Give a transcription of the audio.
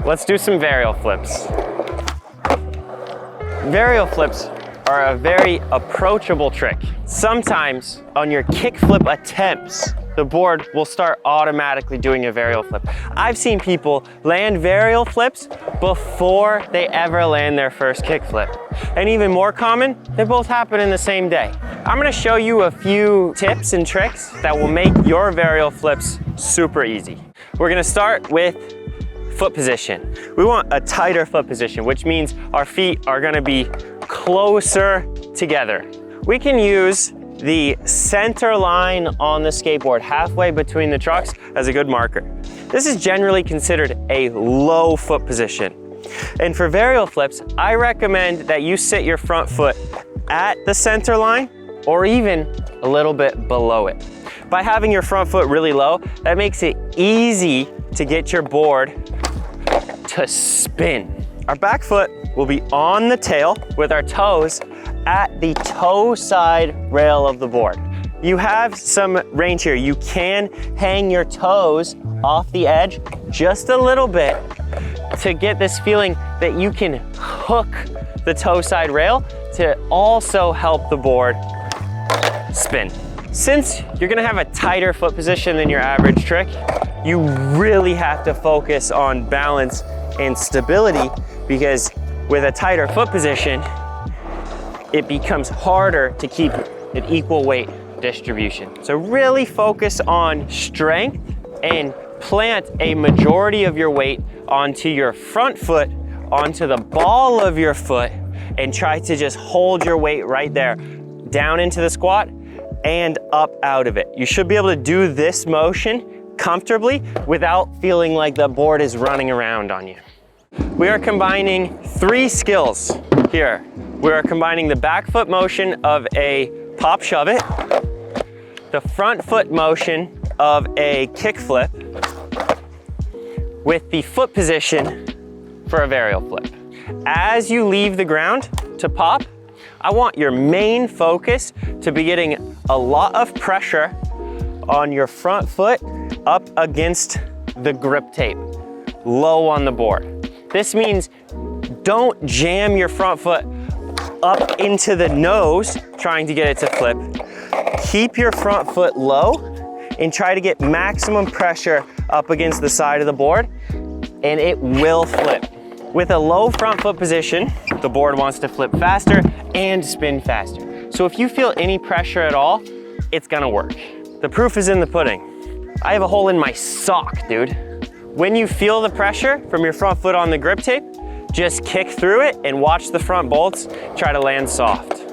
Let's do some varial flips. Varial flips are a very approachable trick. Sometimes on your kickflip attempts, the board will start automatically doing a varial flip. I've seen people land varial flips before they ever land their first kickflip. And even more common, they both happen in the same day. I'm gonna show you a few tips and tricks that will make your varial flips super easy. We're gonna start with foot position. We want a tighter foot position, which means our feet are gonna be closer together. We can use the center line on the skateboard, halfway between the trucks, as a good marker. This is generally considered a low foot position. And for varial flips, I recommend that you sit your front foot at the center line or even a little bit below it. By having your front foot really low, that makes it easy to get your board to spin. Our back foot will be on the tail with our toes at the toe side rail of the board. You have some range here. You can hang your toes off the edge just a little bit to get this feeling that you can hook the toe side rail to also help the board spin. Since you're gonna have a tighter foot position than your average trick, you really have to focus on balance and stability, because with a tighter foot position, it becomes harder to keep an equal weight distribution. So really focus on strength and plant a majority of your weight onto your front foot, onto the ball of your foot, and try to just hold your weight right there, down into the squat and up out of it. You should be able to do this motion comfortably without feeling like the board is running around on you. We are combining 3 skills here. We are combining the back foot motion of a pop shove it, the front foot motion of a kick flip, with the foot position for a varial flip. As you leave the ground to pop, I want your main focus to be getting a lot of pressure on your front foot up against the grip tape, low on the board. This means don't jam your front foot up into the nose trying to get it to flip. Keep your front foot low and try to get maximum pressure up against the side of the board, and it will flip. With a low front foot position, the board wants to flip faster and spin faster. So if you feel any pressure at all, it's gonna work. The proof is in the pudding. I have a hole in my sock, dude. When you feel the pressure from your front foot on the grip tape, just kick through it and watch the front bolts try to land soft.